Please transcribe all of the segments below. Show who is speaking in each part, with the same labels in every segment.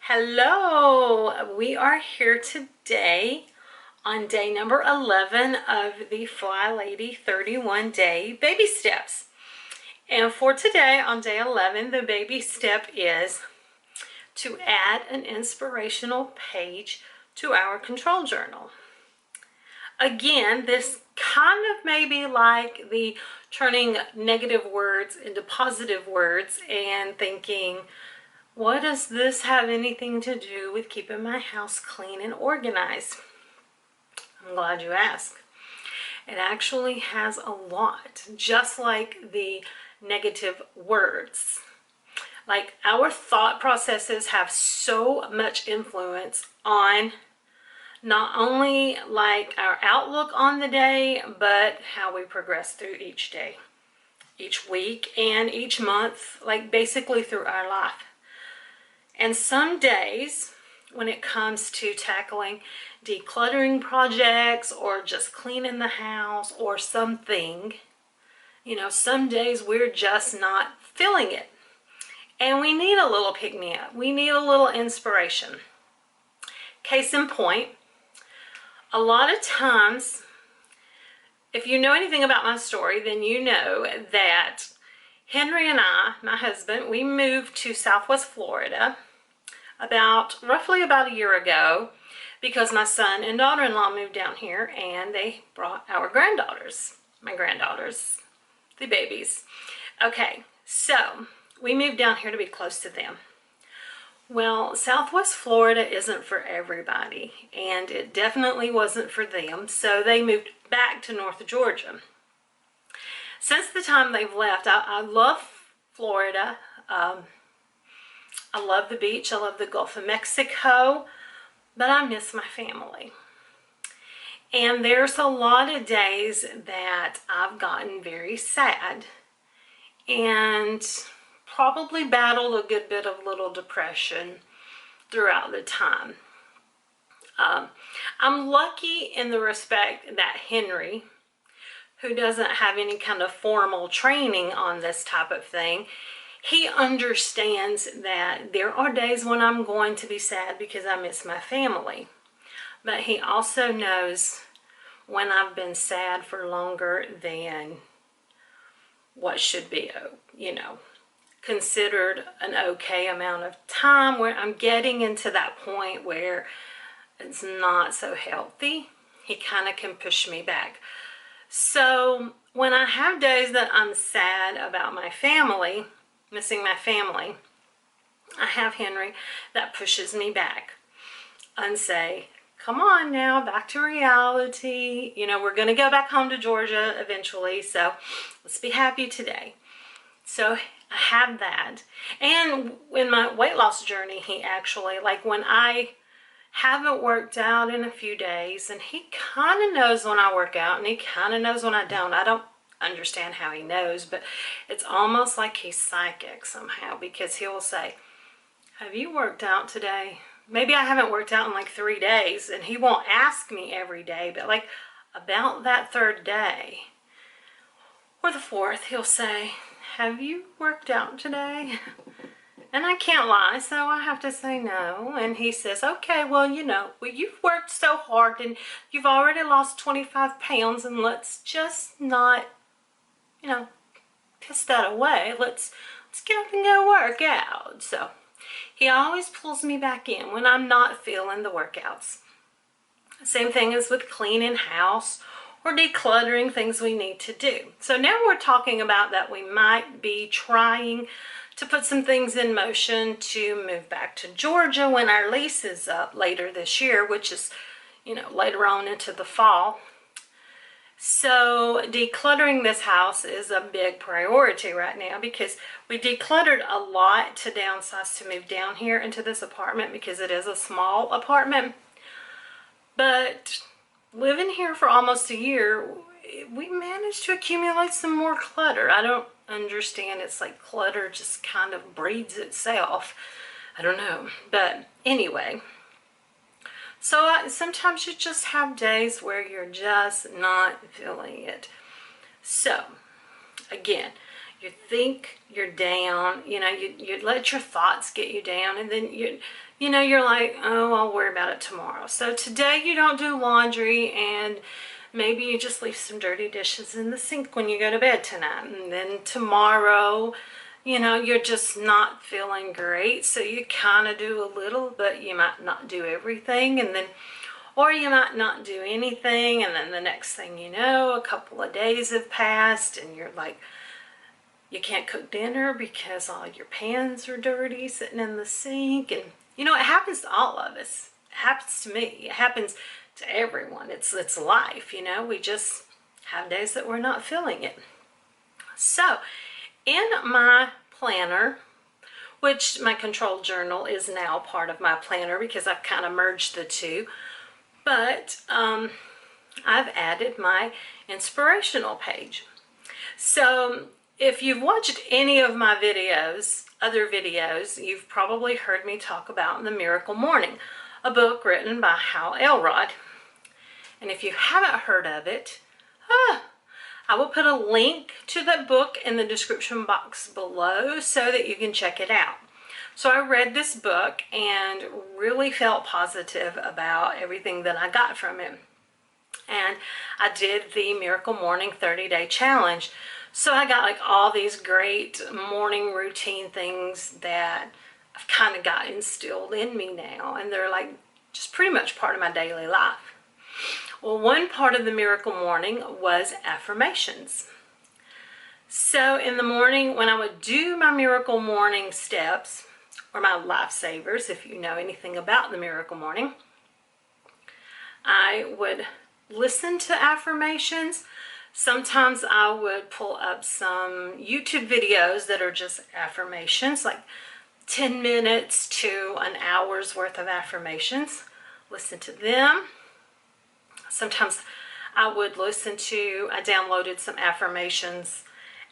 Speaker 1: Hello, we are here today on day number 11 of the FlyLady 31 day baby steps. And for today on day 11, the baby step is to add an inspirational page to our control journal. Again, this kind of may be like the turning negative words into positive words and thinking, what does this have anything to do with keeping my house clean and organized? I'm glad you asked. It actually has a lot, just like the negative words. Like our thought processes have so much influence on not only like our outlook on the day, but how we progress through each day, each week, and each month, like basically through our life. And some days, when it comes to tackling decluttering projects or just cleaning the house or something, some days we're just not feeling it. And we need a little pick-me-up. We need a little inspiration. Case in point, a lot of times, if you know anything about my story, then you know that Henry and I, my husband, we moved to Southwest Florida roughly about a year ago because my son and daughter-in-law moved down here and they brought our my granddaughters, the babies. Okay, so we moved down here to be close to them. Well, Southwest Florida isn't for everybody, and it definitely wasn't for them, so they moved back to North Georgia. Since the time they've left, I love Florida. I love the beach. I love the Gulf of Mexico, but I miss my family. And there's a lot of days that I've gotten very sad and probably battled a good bit of little depression throughout the time. I'm lucky in the respect that Henry, who doesn't have any kind of formal training on this type of thing, he understands that there are days when I'm going to be sad because I miss my family. But he also knows when I've been sad for longer than what should be, considered an okay amount of time, where I'm getting into that point where it's not so healthy. He kind of can push me back. So when I have days that I'm sad about my family, missing my family, I have Henry that pushes me back and say, come on now, back to reality. We're going to go back home to Georgia eventually, so let's be happy today. So I have that. And in my weight loss journey, he actually, like when I haven't worked out in a few days, and he kind of knows when I work out and he kind of knows when I don't. I don't understand how he knows, but it's almost like he's psychic somehow, because he will say, have you worked out today? Maybe I haven't worked out in like 3 days, and he won't ask me every day, but like about that third day or the fourth, he'll say, have you worked out today? And I can't lie, so I have to say no. And he says, okay, well, you've worked so hard and you've already lost 25 pounds, and let's just not, piss that away. Let's get up and go work out. So he always pulls me back in when I'm not feeling the workouts. Same thing as with cleaning house or decluttering things we need to do. So now we're talking about that we might be trying to put some things in motion to move back to Georgia when our lease is up later this year, which is, later on into the fall. So decluttering this house is a big priority right now, because we decluttered a lot to downsize to move down here into this apartment, because it is a small apartment. But living here for almost a year, we managed to accumulate some more clutter. I don't understand. It's like clutter just kind of breeds itself. I don't know. But anyway, so sometimes you just have days where you're just not feeling it. So again, you think you're down, you let your thoughts get you down, and then you know, you're like, oh, I'll worry about it tomorrow. So today you don't do laundry, and maybe you just leave some dirty dishes in the sink when you go to bed tonight. And then tomorrow, you know, you're just not feeling great, so you kind of do a little, but you might not do everything. And then, or you might not do anything, and then the next thing you know, a couple of days have passed and you're like, you can't cook dinner because all your pans are dirty sitting in the sink. And you know, it happens to all of us. It happens to me. It happens to everyone. It's life, you know. We just have days that we're not feeling it. So in my planner, which my control journal is now part of my planner because I've kind of merged the two, but I've added my inspirational page. So if you've watched any of my videos, other videos, you've probably heard me talk about The Miracle Morning, a book written by Hal Elrod. And if you haven't heard of it, I will put a link to that book in the description box below so that you can check it out. So I read this book and really felt positive about everything that I got from it. And I did the Miracle Morning 30-day challenge. So I got like all these great morning routine things that I've kind of got instilled in me now. And they're like just pretty much part of my daily life. Well, one part of the Miracle Morning was affirmations. So in the morning when I would do my Miracle Morning steps, or my lifesavers, if you know anything about the Miracle Morning, I would listen to affirmations. Sometimes I would pull up some YouTube videos that are just affirmations, like 10 minutes to an hour's worth of affirmations. Listen to them. Sometimes I would I downloaded some affirmations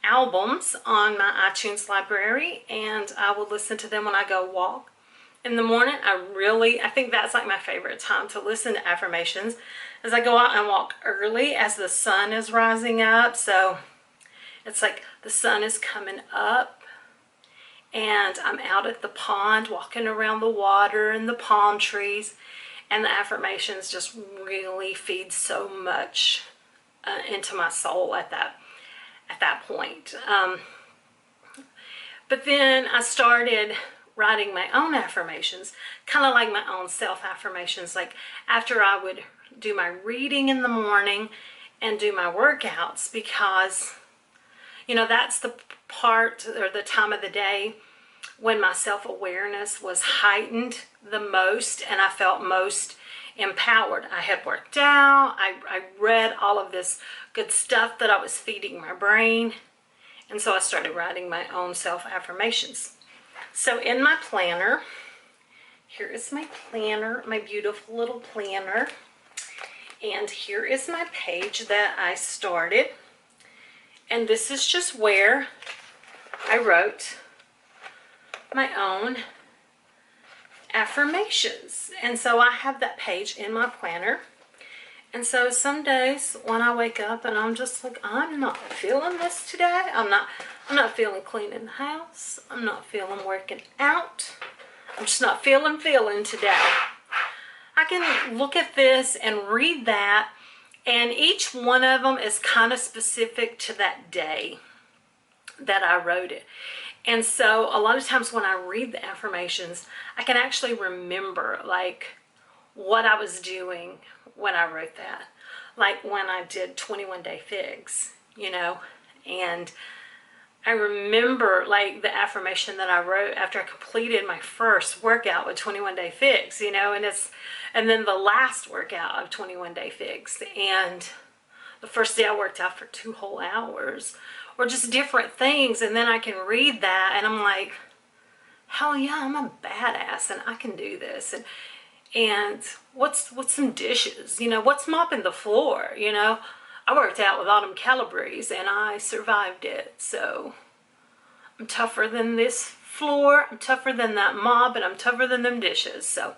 Speaker 1: albums on my iTunes library, and I would listen to them when I go walk. In the morning, I think that's like my favorite time to listen to affirmations, as I go out and walk early as the sun is rising up. So it's like the sun is coming up and I'm out at the pond walking around the water and the palm trees, and the affirmations just really feed so much into my soul at that point. But then I started writing my own affirmations, kind of like my own self-affirmations, like after I would do my reading in the morning and do my workouts, because, you know, that's the part or the time of the day when my self-awareness was heightened the most and I felt most empowered. I had worked out, I read all of this good stuff that I was feeding my brain, and so I started writing my own self-affirmations. So in my planner, here is my planner, my beautiful little planner, and here is my page that I started, and this is just where I wrote my own affirmations. And so I have that page in my planner. And so some days when I wake up and I'm just like, I'm not feeling this today. I'm not feeling cleaning the house. I'm not feeling working out. I'm just not feeling today. I can look at this and read that, and each one of them is kind of specific to that day that I wrote it. And so a lot of times when I read the affirmations, I can actually remember like what I was doing when I wrote that. Like when I did 21 Day Figs, you know, and I remember like the affirmation that I wrote after I completed my first workout with 21 Day Figs, you know, and then the last workout of 21 Day Figs, and the first day I worked out for 2 whole hours, or just different things. And then I can read that and I'm like, hell yeah, I'm a badass and I can do this. And what's some dishes, you know, what's mopping the floor, you know. I worked out with Autumn Calabrese and I survived it. So I'm tougher than this floor, I'm tougher than that mop, and I'm tougher than them dishes. So,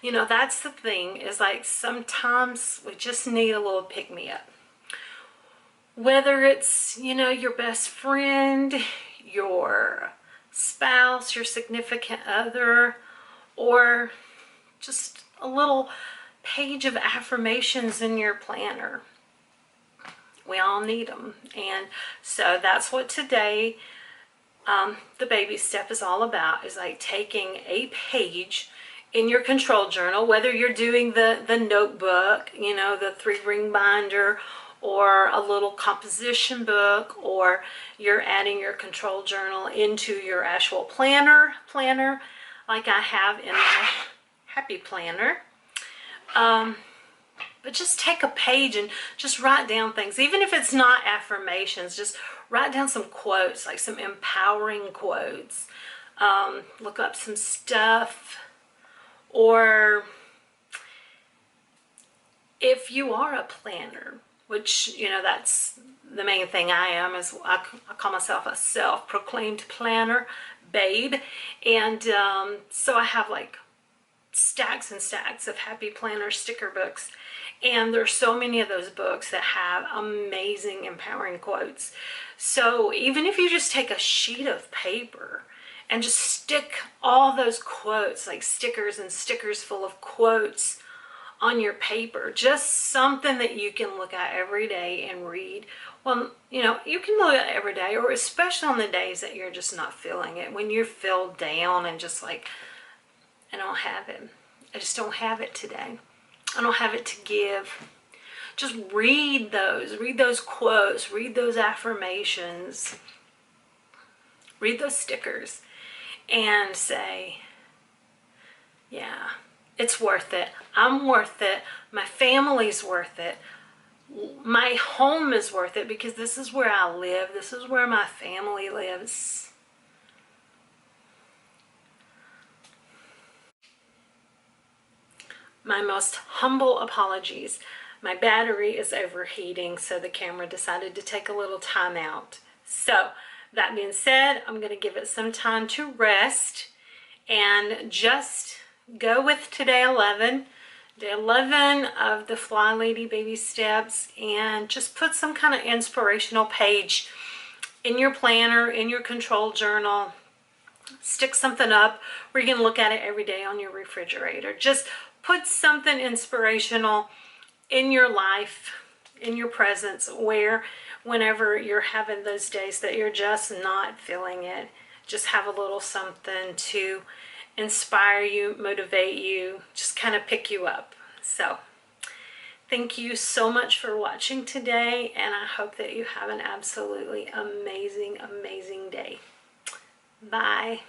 Speaker 1: you know, that's the thing, is like sometimes we just need a little pick-me-up. Whether it's, you know, your best friend, your spouse, your significant other, or just a little page of affirmations in your planner. We all need them. And so that's what today the baby step is all about, is like taking a page in your control journal, whether you're doing the notebook, you know, the 3-ring binder, or a little composition book, or you're adding your control journal into your actual planner like I have in my Happy Planner. But just take a page and just write down things. Even if it's not affirmations, just write down some quotes, like some empowering quotes. Look up some stuff. Or if you are a planner, which, you know, that's the main thing I am, is I call myself a self-proclaimed planner babe. And so I have like stacks and stacks of Happy Planner sticker books. And there's so many of those books that have amazing empowering quotes. So even if you just take a sheet of paper and just stick all those quotes, like stickers and stickers full of quotes on your paper, just something that you can look at every day and read. Well, you know, you can look at it every day, or especially on the days that you're just not feeling it, when you're filled down and just like, I don't have it. I just don't have it today. I don't have it to give. Just read those quotes, read those affirmations, read those stickers, and say, yeah, it's worth it. I'm worth it. My family's worth it. My home is worth it, because this is where I live. This is where my family lives. My most humble apologies. My battery is overheating, so the camera decided to take a little time out. So that being said, I'm going to give it some time to rest and just go with day 11 of the FlyLady Baby Steps, and just put some kind of inspirational page in your planner, in your control journal. Stick something up where you can look at it every day on your refrigerator. Just put something inspirational in your life, in your presence, where whenever you're having those days that you're just not feeling it, just have a little something to inspire you, motivate you, just kind of pick you up. So thank you so much for watching today, and I hope that you have an absolutely amazing, amazing day. Bye.